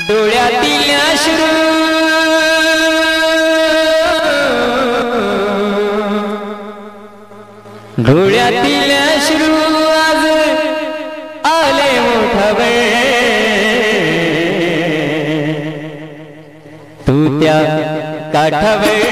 डोळ्यातील अश्रू डोळ्यातील अश्रू आज आले मोठा वेळ तू त्या काठावर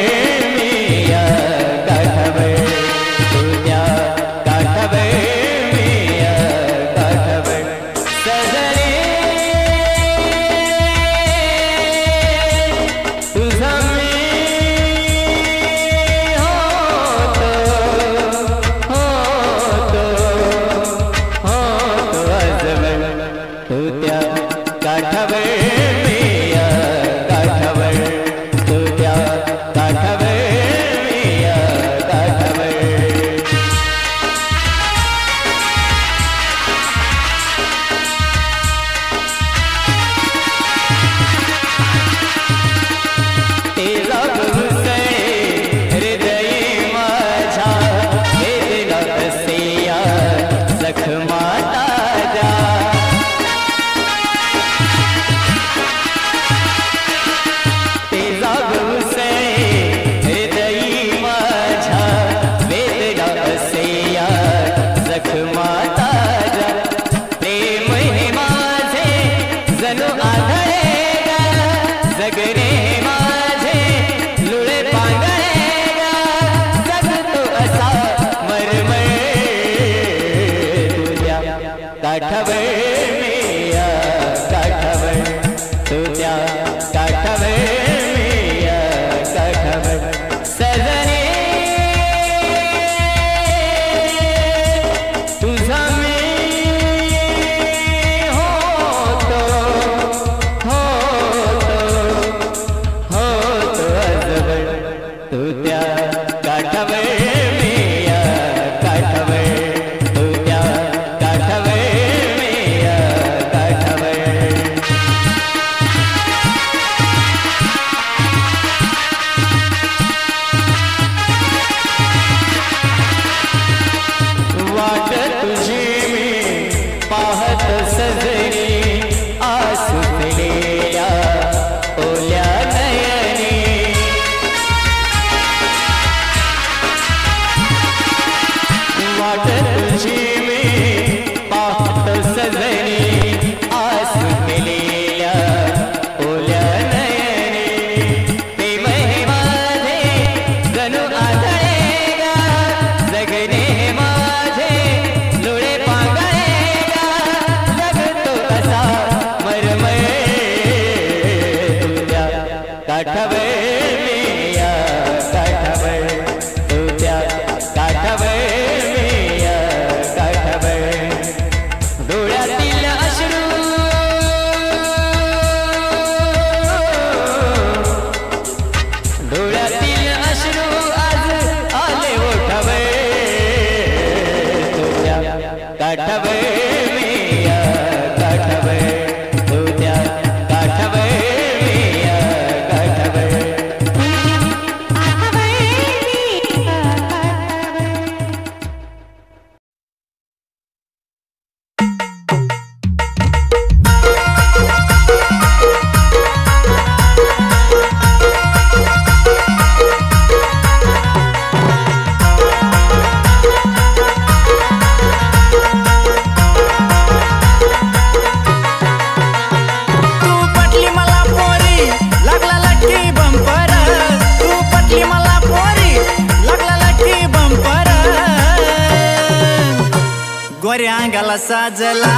गोऱ्यांगाला साजला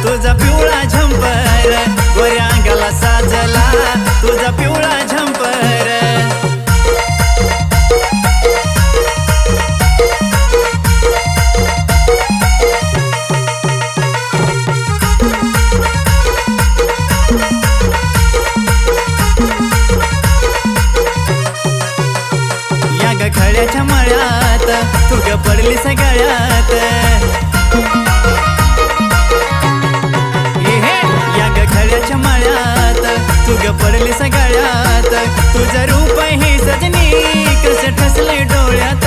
तुझा पिवळा झंपर गोऱ्यांगाला साजला तुझा पिवळा झंपर या ग खळ्याच्या मळ्यात तू ग पडली सगळ्यात खळ्याच्या मळ्यात तू ग पडली सगळ्यात तुझं रूप ही सजनी कसं ठसले डोळ्यात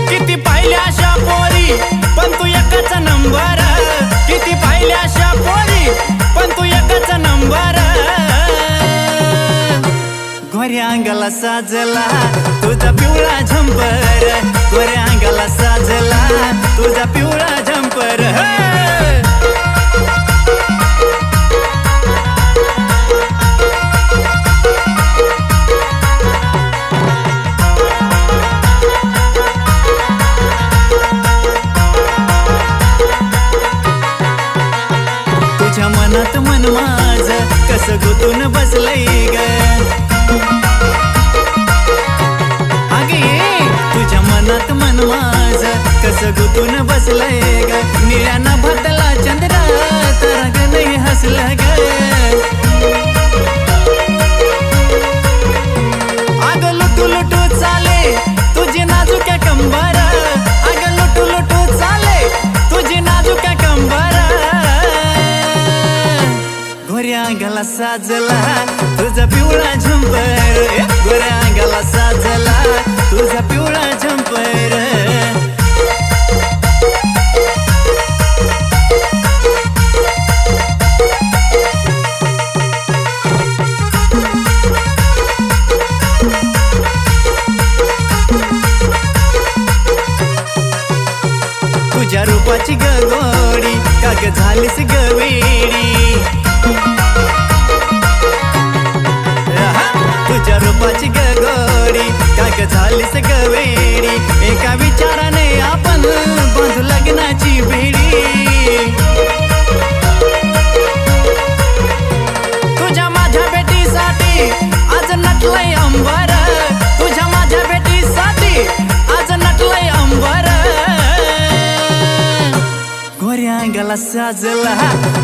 किती पाहिल्या अशा पोरी पण तू एकाचा नंबर किती साजला तुझा पिवळा झंपर गोऱ्या अंगाला साजला तुझा पिवळा झंपर तुझ्या मनात मन माझ कसं गुतून बसलंय ग तुझ्या मनात मन माझ कसं गुतून बसलंय ग निळ्या नभातला चंद्र तारा ग नाही हसलं ग अग लुटू लुटू चाले तुझी नाजुक्या कंबर अग लुटू लुटू चाले तुझी नाजुक्या कंबर गोऱ्या अंगाला साजला तुझा पिवळा झंपर गोऱ्या अंगाला साजला तुझा पिवळा झंपर तुझ्या रूपाची गगोडी काग झालीस गवेडी तुझ्या रूपाची गगोडी काग झालीस गवेडी एका विचाराने आपण बांधू लग्नाची बेडी तुझ्या माझ्या भेटीसाठी आज नटलंय अंबर तुझ्या माझ्या भेटीसाठी आज नटलंय अंबर गोऱ्या अंगाला साजला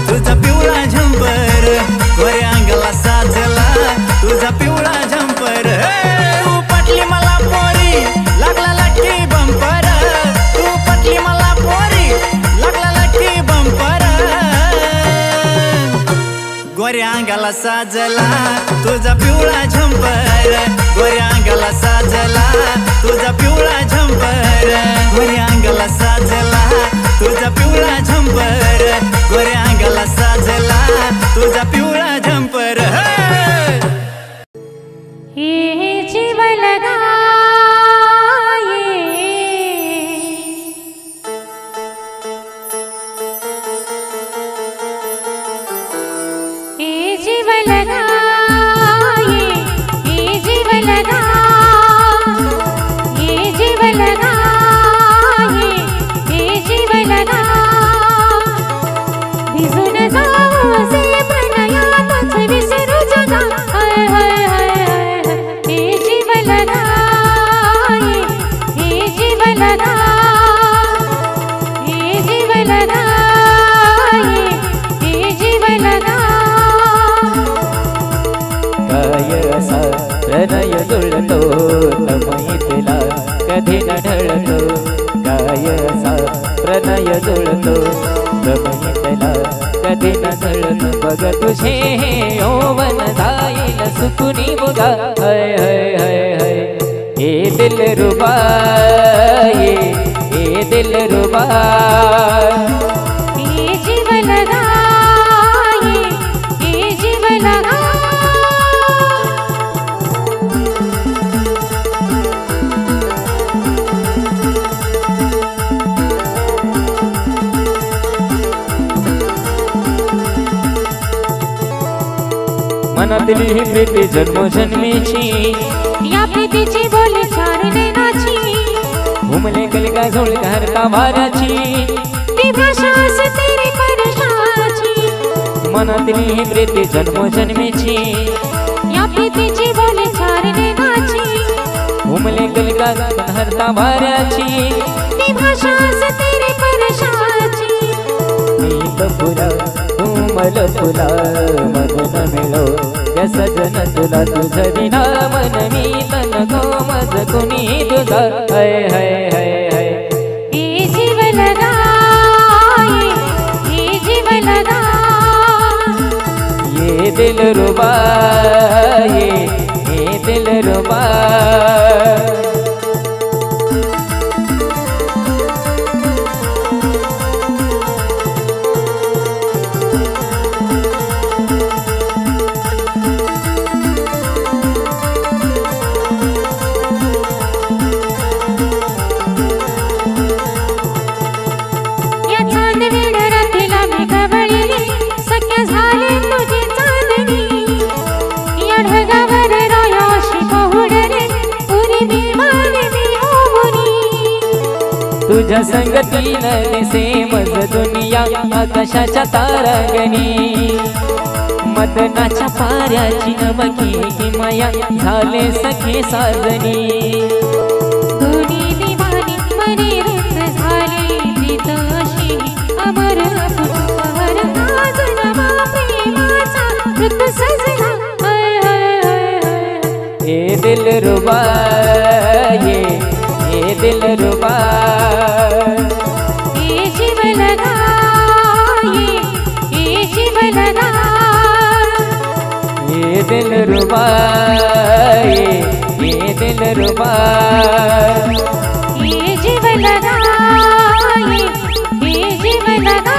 तुझा पिवळा झंपर गोऱ्या अंगाला साजला तुझा पिवळा झंपर तू पटली मला पोरी लागला लक्की बंपर तू पटली मला पोरी लागला लक्की बंपर गोऱ्या अंगाला साजला तुझा पिवळा झंपर गोऱ्या अंगाला साजला तुझा पिवळा झंपर गोऱ्या अंगाला साजला तुझा पिवळा झंपर गोऱ्या अंगाला साजला तुझा पिवळा झंपर हे जीव लगाये हे जीव लगाये हे जीव लगा हे जीव लगाये हे जीव लगा भिजून जाऊ असे प्रणयातच विसरू जगा हाय हाय हाय हे जीव लगाये हे जीव लगा हे जीव लगाये हे जीव लगा काय असा प्रणय जुळतो तमईतला कधी न ढळतो काय असा प्रणय जुळतो तमईतला कधी न ढळतो बघ तुझे हे ओवन जाईल सुकुनी बुगा हाय हाय हाय हाय हे दिल रुबा ये दिल रुबा हे जीव लगाये हे जीव लगा मनातली ही प्रीती जन्मोजन्मीची या प्रीतीची बोली चार नैनाची घुमले कलिका झोळ घरता वाऱ्याची ती भाषा असते रे परशाची मनातली ही प्रीती जन्मोजन्मीची या प्रीतीची बोली चार नैनाची घुमले कलिका घरता वाऱ्याची ती भाषा असते रे परशाची मी फुला तू मल फुला मगन मिळो ग सजन तुला तुझ विना मन मी तन गो मज कुणी तुझा हाय हाय हाय हाय हे जीव लगाये हे जीव लगा ये दिल रुबा ये दिल रुबा तुझ्या संगतीनं दिसे मज दुनिया आकाशाच्या तारांगणी मदनाच्या पाऱ्याची नमकी किमया झाले सखे साजनी दोन्ही दिवाणी मने रुंद झाली प्रीत अशी अमर अपुर आज नवा प्रेमाचा वृत्त सजला हाय हाय हाय हाय ये दिल रुबा ये दिल रुबा ये जीव लगा ये जीव लगा ये दिल रुबा ये दिल रुबा ये जीव लगा ये जीव लगा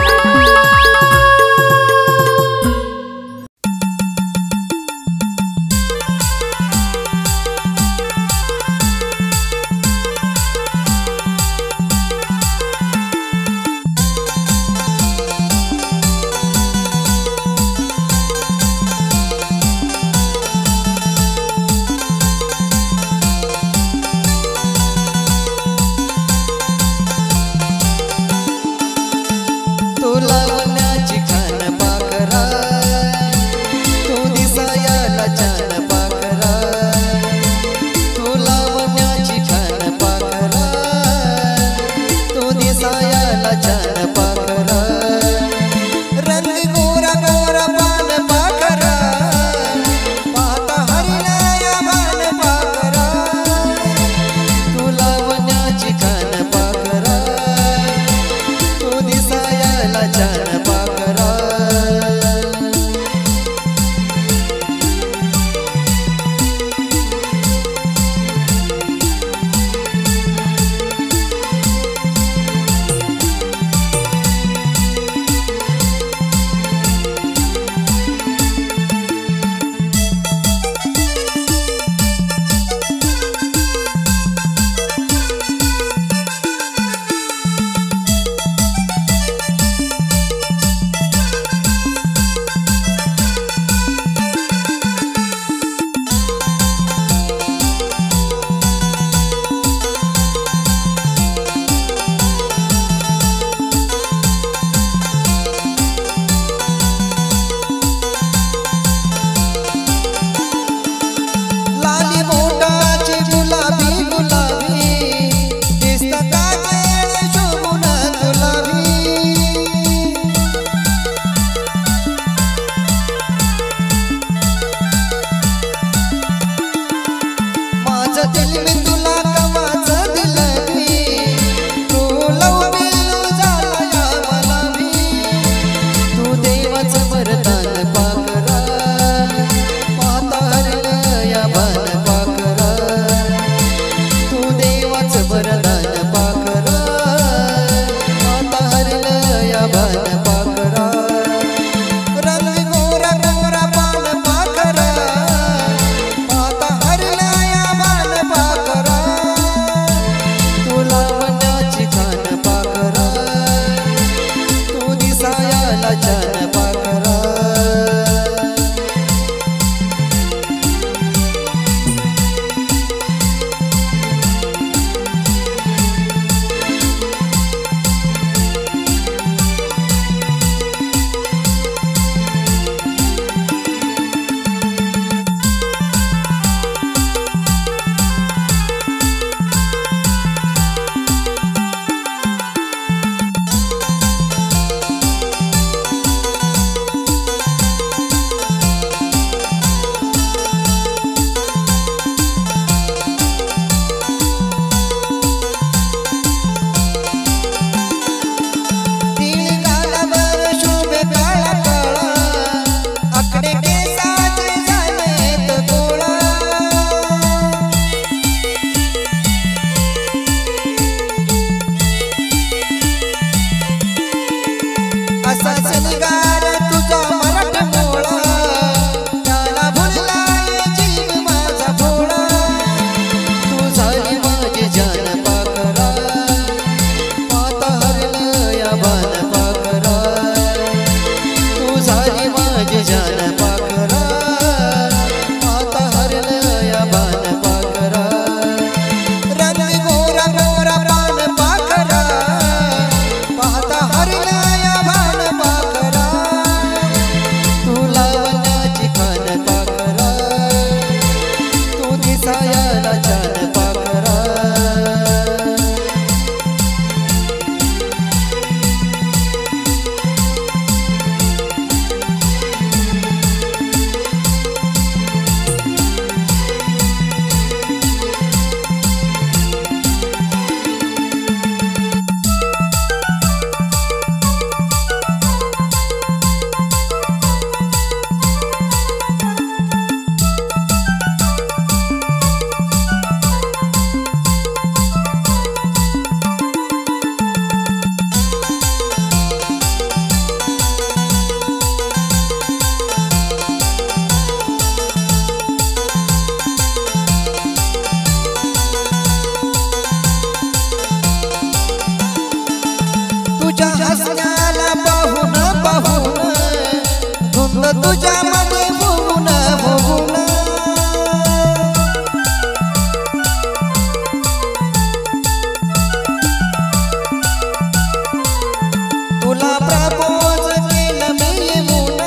तुला प्रपोज केलं मी येऊन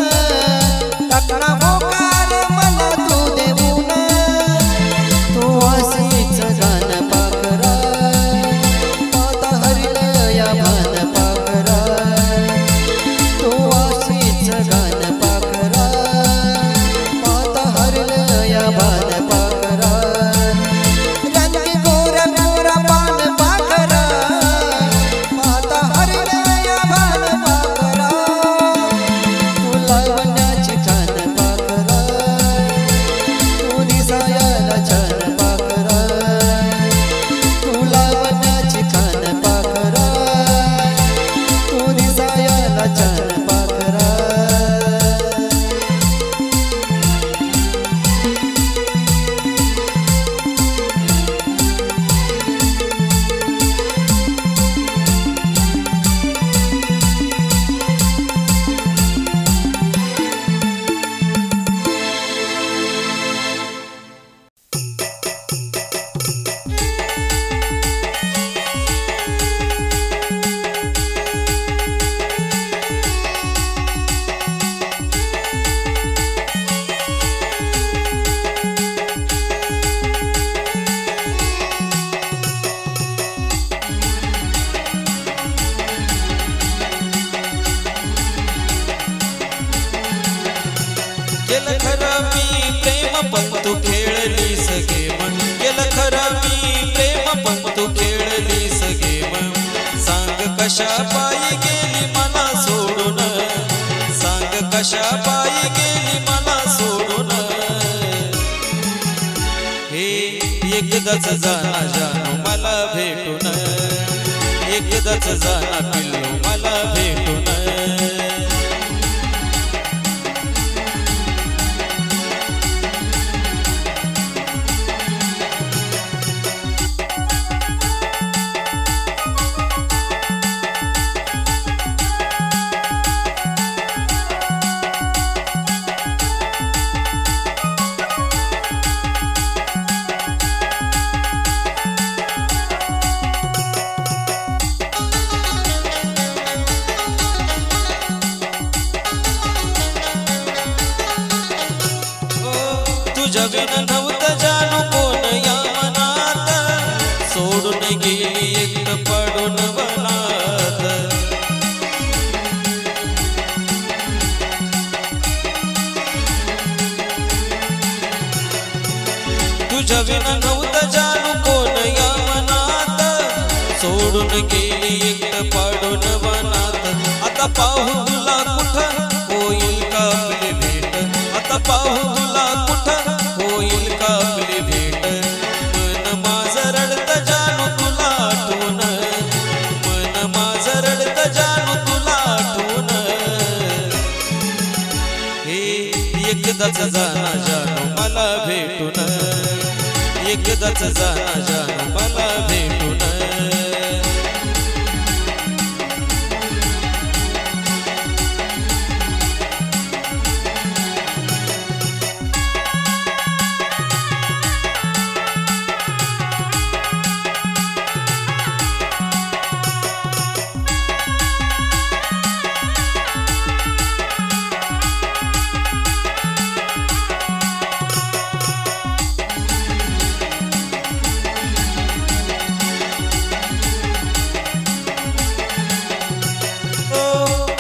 टाकला होकार मला तू देऊन तू अशीच गाणं पाखरा पाता हरिण या भान पाखरा तू अशीच गाणं पाखरा पाता हरिण या भान पाखरा रंगी गोरा गोरा पान पाखरा पाता हरिण या भान पाखरा तुला वनाची छान पाखरा तू दिसायला छान पाखरा तुला वनाची छान पाखरा तू दिसायला छान पाखरा केलं खरं मी प्रेम पण तू खेळलीस गेम केलं खरं मी प्रेम पण तू खेळलीस गेम सांग कशा पायी गेली मला सोडून सांग कशा पायी गेली मला सोडून हे एकदाच जाना जानू मला भेटून एकदाच जाना पिल्लू मला भेटून तुझ्या बिन नव्हतं जानू कोण या मनात सोडून गेली एकटं पडून वनात तुझ्या बिन नव्हतं जानू कोण या मनात सोडून गेली एकटं पडून वनात आता पाहू तुला कुठं होईल का आपली भेट आता पाहू तुला कुठं होईल का आपली भेट मन माझं रडतं जानू तुला आठवून मन माझं रडतं जानू तुला आठवून हे एकदाच जाना जानू मला भेटून एकदाच जाना जानू मला भेटून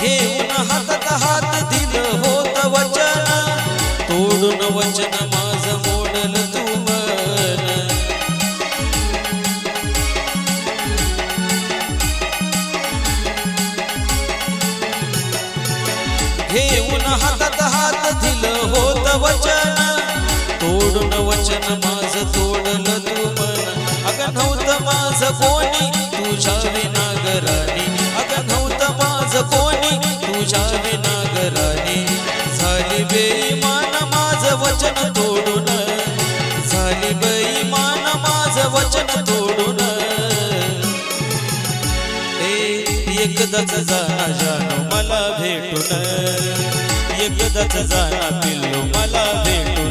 घेऊन हातात हात दिलं होत वचन तोडून वचन माझं मोडल तू मन घेऊन हातात हात दिलं होत वचन तोडून वचन माझं तोडल तू मन अगं नव्हतं माझं कोणी तुझ्या विनागराणी अगं नव्हतं माझं कोणी तुझ्या विनागराणी झाली बेईमान माझं वचन तोडून झाली बेईमान माझं वचन तोडून एकदाच जाना जानू मला भेटून एकदाच जाना पिल्लू मला भेटून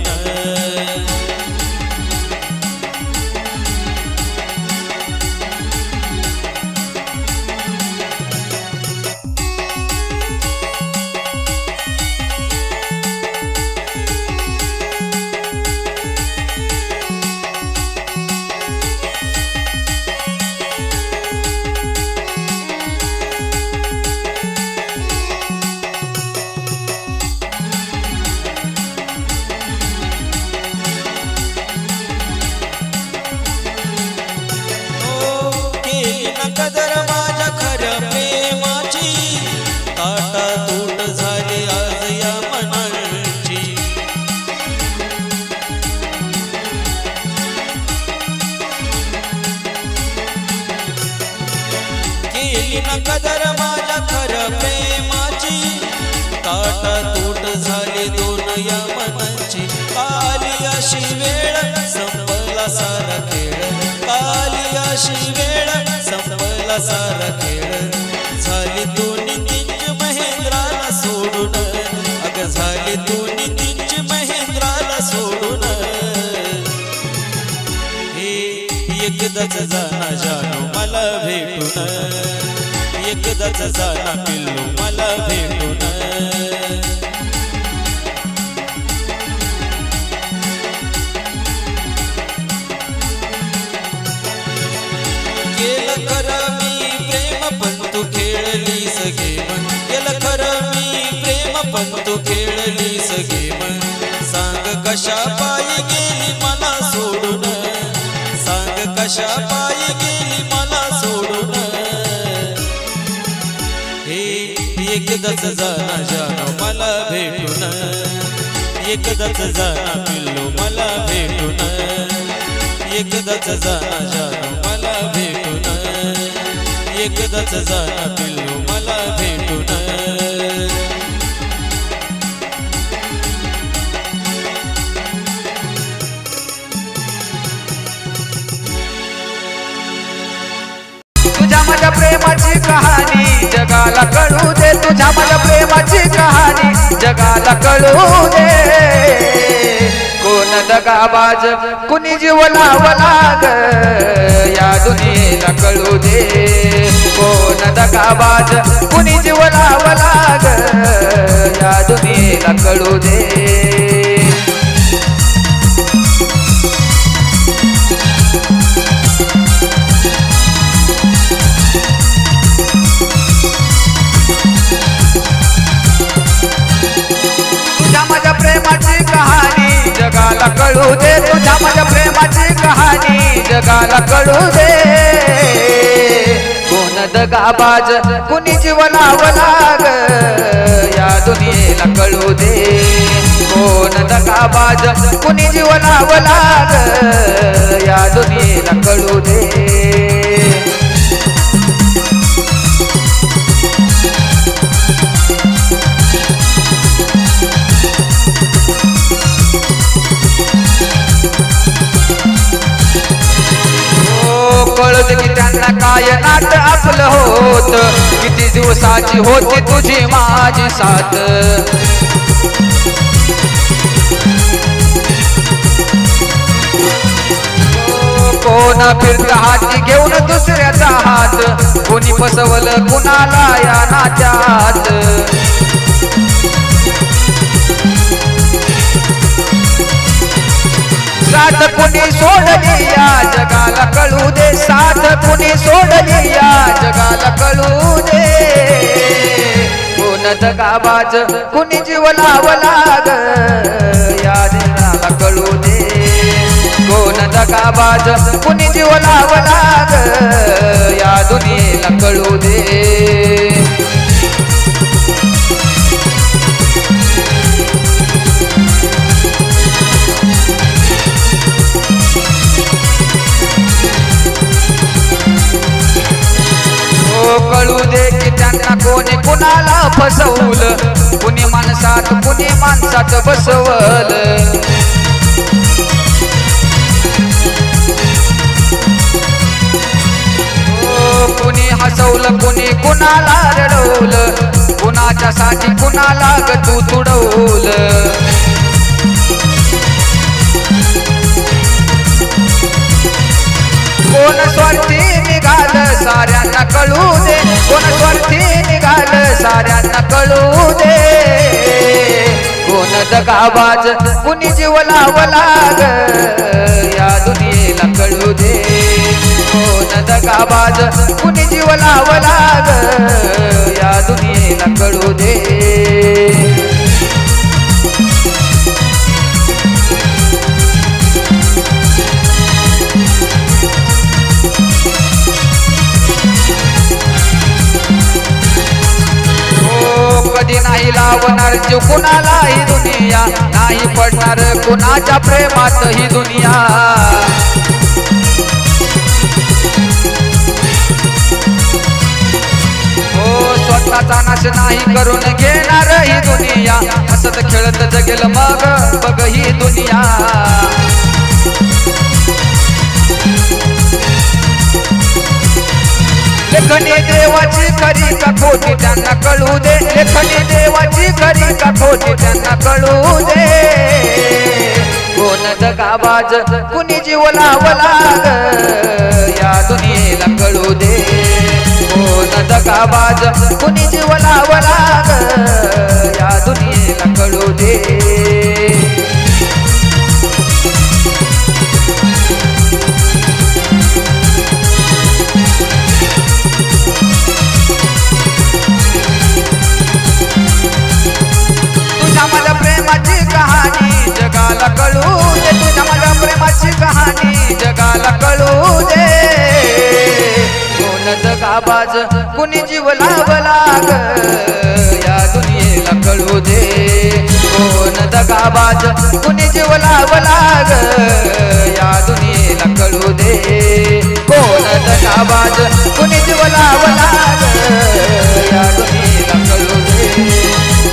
कदर माझ्या खर प्रेमाची ताटा तूट झाली दोन या मनाची आली अशी वेळ संपला सारा खेळ आली अशी वेळ संपला सारा खेळ झाली दोन्ही तींच महेंद्राला सोडून अग झाली दोन्ही तींच महेंद्राला सोडून हे एकदाच जाना जानू मला भेटून एकदाच जाना पिल्लू मला भेटून केलं खरं मी प्रेम पण तू खेळलीस गेम केलं खरं मी प्रेम पण तू खेळलीस गेम सांग कशा पायी गेली मला सोडून सांग कशा पायी गेली मला सोडून हे एकदाच जाना जानू मला भेटून एकदाच जाना पिल्लू मला भेटून एकदाच जाना जानू मला भेटून एकदाच जाना पिल्लू मला भेटून तुझ्या माझ्या प्रेमाची कहाणी जगाला कळू दे तुझ्या माझ्या प्रेमाची कहाणी जगाला कळू दे कोण दगाबाज कुणी जीव लावला ग या दुनियेला कळू दे कोण दगाबाज कुणी जीव लावला ग या दुनियेला कळू दे प्रेमाची कहाणी जगाला कळू दे तुझ्या माझ्या प्रेमाची कहाणी जगाला कळू दे कोण दगाबाज कुणी जीव लावला ग या दुनियेला कळू दे कोण दगाबाज कुणी जीव लावला ग या दुनियेला कळू दे कळत की त्यांना काय नाट आपलं होत किती दिवसाची होती तुझी माझी साथ कोण फिरत हाती घेऊन दुसऱ्याचा हात कोणी फसवलं कुणाला या नात्यात साथ कुणी सोडली या जगाला कळू दे साथ कुणी सोडली या जगाला कळू दे कोण दगाबाज कुणी जीव लावला ग या जगाला कळू दे कोण दगाबाज कुणी जीव लावला ग या दुनियेला कळू दे कळू दे की त्यांना कोणी कुणाला फसवलं कुणी माणसात बसवलं कुणी हसवलं कुणी कुणाला रडवलं कुणाच्या साठी कुणाला ग तू तुडवलं कोण स्वार्थी निघाल साऱ्यांना कळू दे कोण स्वार्थी निघाल साऱ्यांना कळू दे कोण दगाबाज कुणी जीव लावला ग या दुनियेला कळू दे कोण दगाबाज कुणी जीव लावला ग या दुनियेला कळू दे कधी नाही लावणार जीव कुणाला ही दुनिया नाही पडणार कुणाच्या प्रेमात ही दुनिया स्वतःचा नाश नाही करून घेणार ही दुनिया हसत खेळत जगेल मग बघ ही दुनिया लेखनी देवाची खरी का खोटी त्यांना कळू दे लेखनी देवाची खरी का खोटी त्यांना कळू दे कोण दगाबाज कुणी जीव लावला या दुनियेला कळू दे कोण दगाबाज कुणी जीव लावला या दुनियेला कळू दे जगाला कळू दे तुझ्या माझ्या प्रेमाची कहाणी जगाला कळू दे कोण दगाबाज कुणी जीव लावला या दुनियेला कळू दे कोण दगाबाज कुणी जीव लावला या दुनियेला कळू दे कोण दगाबाज कुणी जीव लावला या दुनियेला कळू दे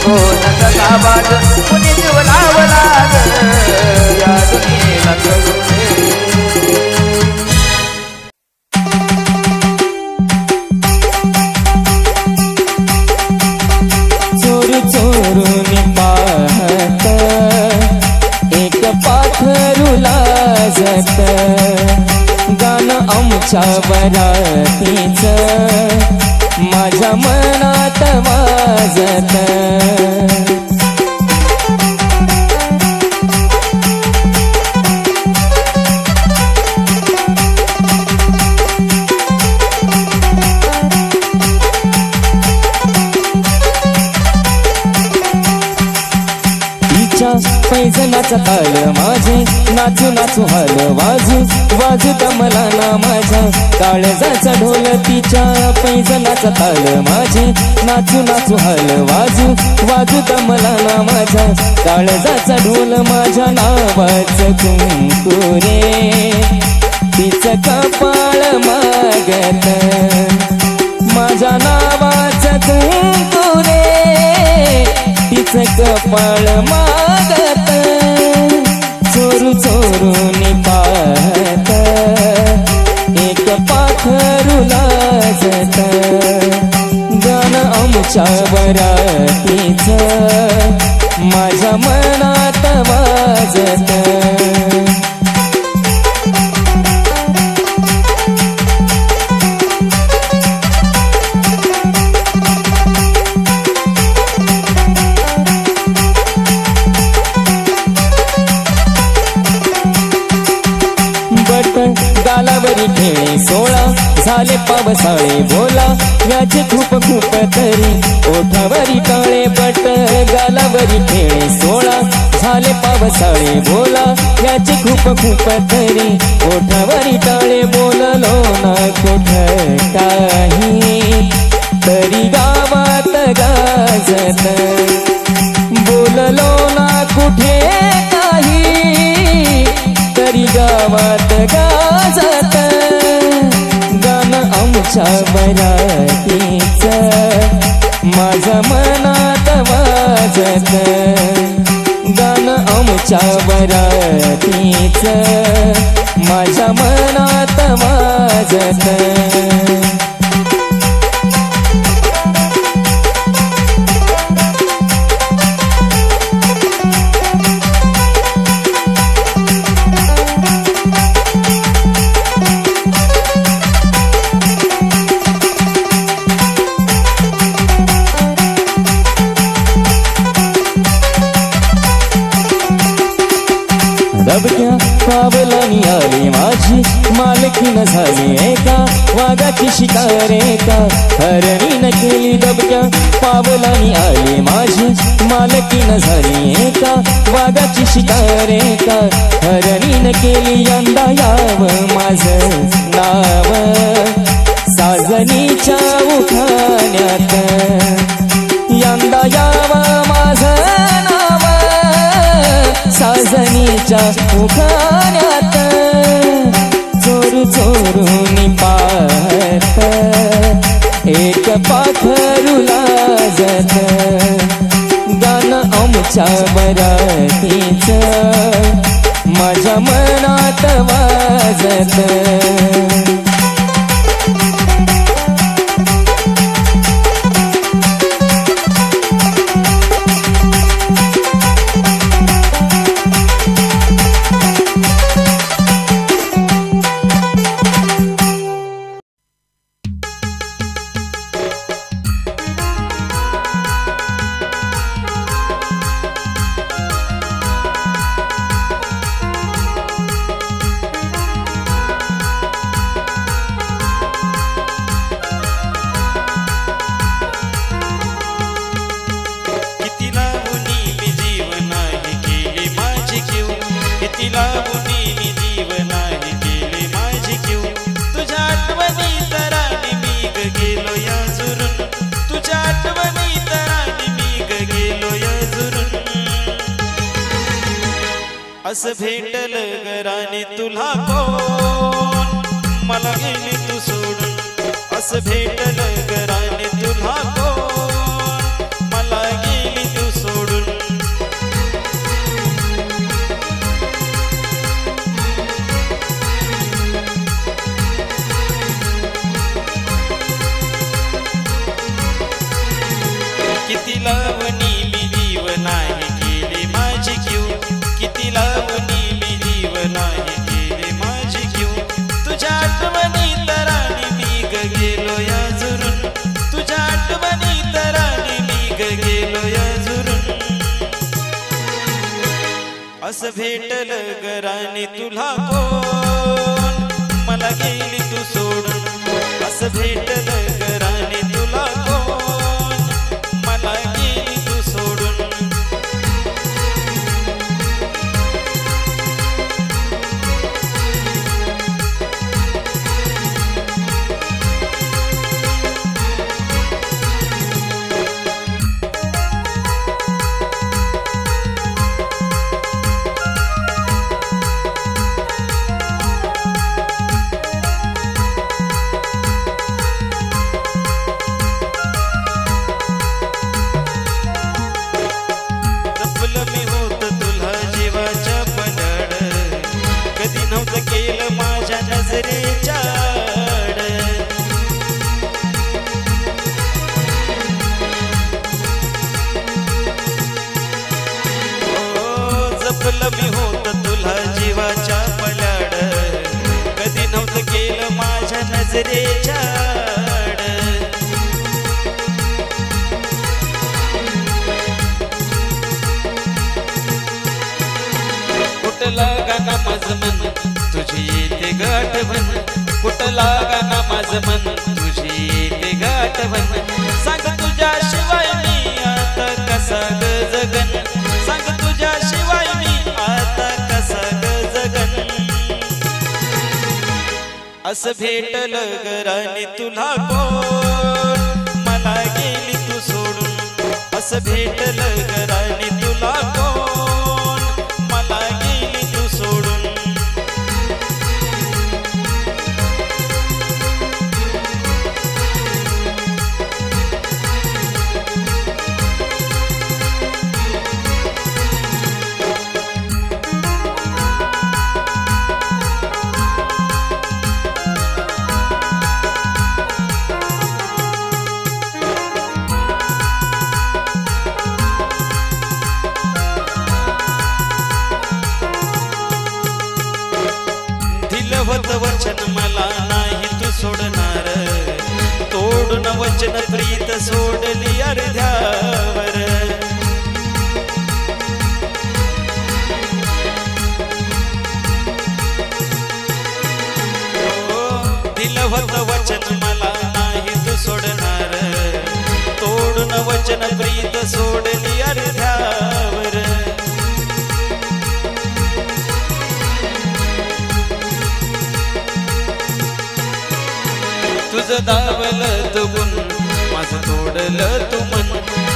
कोण दगाबाज कुणी जीव लावला या दुनियेला कळू दे चोर चोरून पाहत एक पाखरू लाजत गाणं आमच्या वरातीच माझ्या मनात वाजत पैजनाचा ताल माझे नाचू नाचू हाल वाजू वाजू दमला ना माझ्या काळजाचा ढोल तिच्या पैजनाचा ताल माझे नाचू नाचू हाल वाजू वाजू दमला ना माझ्या काळजाचा ढोल माझ्या नावाचं कुंकू रे तिचं कपाळ मागत माझ्या नावाचं कुंकू रे तिचं कपाळ मागत चोरू चोरून पाहत एक पाखरू लाजत गाणं आमच्या वरातीच माझ्या मनात वाजत गालावरी खेळे सोळा झाले पावसाळे बोला याचे खूप खूप तरी ओठावरी काळे बट गालावरी खेळे सोळा झाले पावसाळे बोला याचे खूप खूप तरी ओठावरी टाळे बोललो ना कुठ काही तरी गावात गाजत बोललो ना कुठे काही तरी गावात गाजत गाणं आमच्या वरातीच माझ्या मनात वाजत गाणं आमच्या वरातीच माझ्या मनात वाजत दबक्या पावलानी आली माझी मालकीन झाली एका वाघाची शिकार एका हरणीन केली दबक्या पावलानी आली माझी मालकीन झाली एका वाघाची शिकार एका हरणीन केली यंदा यावं माझं नाव साजनीच्या उखाण्यात यंदा यावं माझं नाव साजनीच्या उखाण्यात चोरू चोरून पाहत एक पाखरूला जत गान आमच्या मराठीच माझ्या मनात वाजत असं भेटल गराने तुला कोण मला गेली तू सोडून असं भेटल गराने तुला कोण मला गेली तू सोडून किती लावणी मी जीव नाही केली माझी क्यू किती लावणी मी जीव नाही केली माझी क्यू तुझ्या आठवणी तराने मी गेलो या जुरून तुझ्या आठवणी तराने मी गेलो या जुरून असं भेटल गराने तुला कोण मला गेली तू सोडून असं भेटल गराने तुला कोण मला गेली तू सोडून केलं माझ्या नजरेच्या आड जपलं मी होत तुला जीवाच्या पलाड कधी नव्हतं केलं माझ्या नजरेच्या आड कुठला गाणं माझं मन तुझी येते गाठवण कुठला गाणं माझं मन तुझी येते गाठवण सांग तुझ्या शिवाय मी आता कसा ग जगन सांग तुझ्या शिवाय मी आता कसा ग जगन असं भेटल गराने तुला कोण मला गेली तू सोडून असं भेटल गराने तुला कोण मला गेली तू सोडून वचन मला नाही तू सोडणार तोडून वचन प्रीत सोडली अर्ध्यावर दिलं होतं वचन मला नाही तू सोडणार तोडून वचन प्रीत सोडली अर्ध्यावर तुझं दावलं तू गुण माझं तोडलं तू मन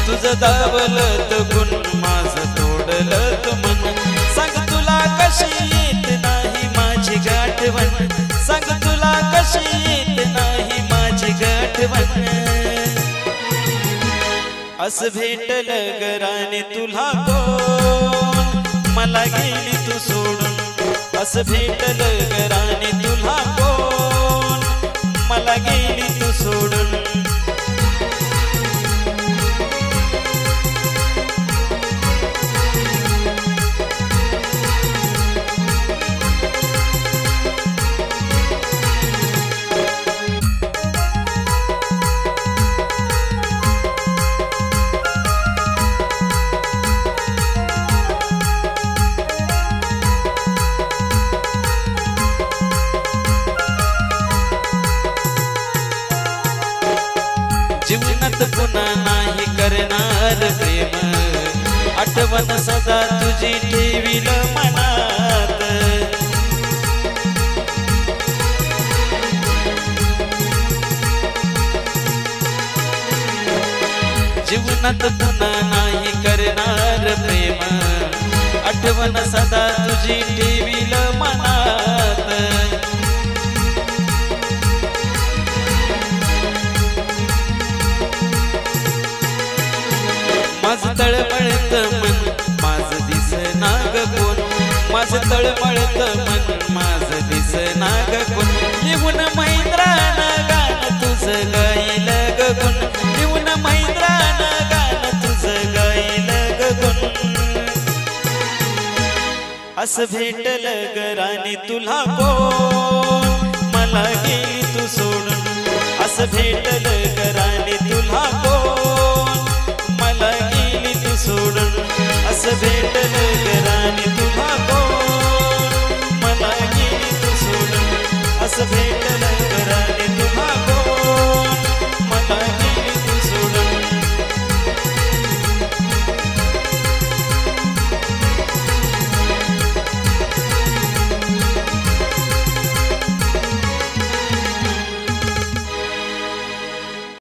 तुझं दावलं तू गुण माझं तोडलं तू मन सांग तुला कशी येत नाही माझी गाठवण सांग तुला कशी येत नाही माझी गाठवण आठवण असं भेटलं गराने तुला कोण मला गेली तू सोडून असं भेटलं गराने तुला कोण मला गेली तू सोडून जीवनात पुन्हा नाही करणार प्रेम आठवण सदा तुझी ठेवील मनात जीवनात पुन्हा नाही करणार प्रेम आठवण सदा तुझी ठेवील मनात माझं तळमळत मन माझं दिसना ग कोण माझं तळमळत मन माझं दिसना ग कोण लिहून मैत्रानं गाणं तुझं गाईल ग गुण लिहून मैत्रानं गाणं तुझं गाईल ग गुण असं भेटलं गराने तुला कोण मला गेली तू सोडून असं भेटलं गराने तुला कोण मला गेली तू सोडून असं भेटलं गराने तुला कोण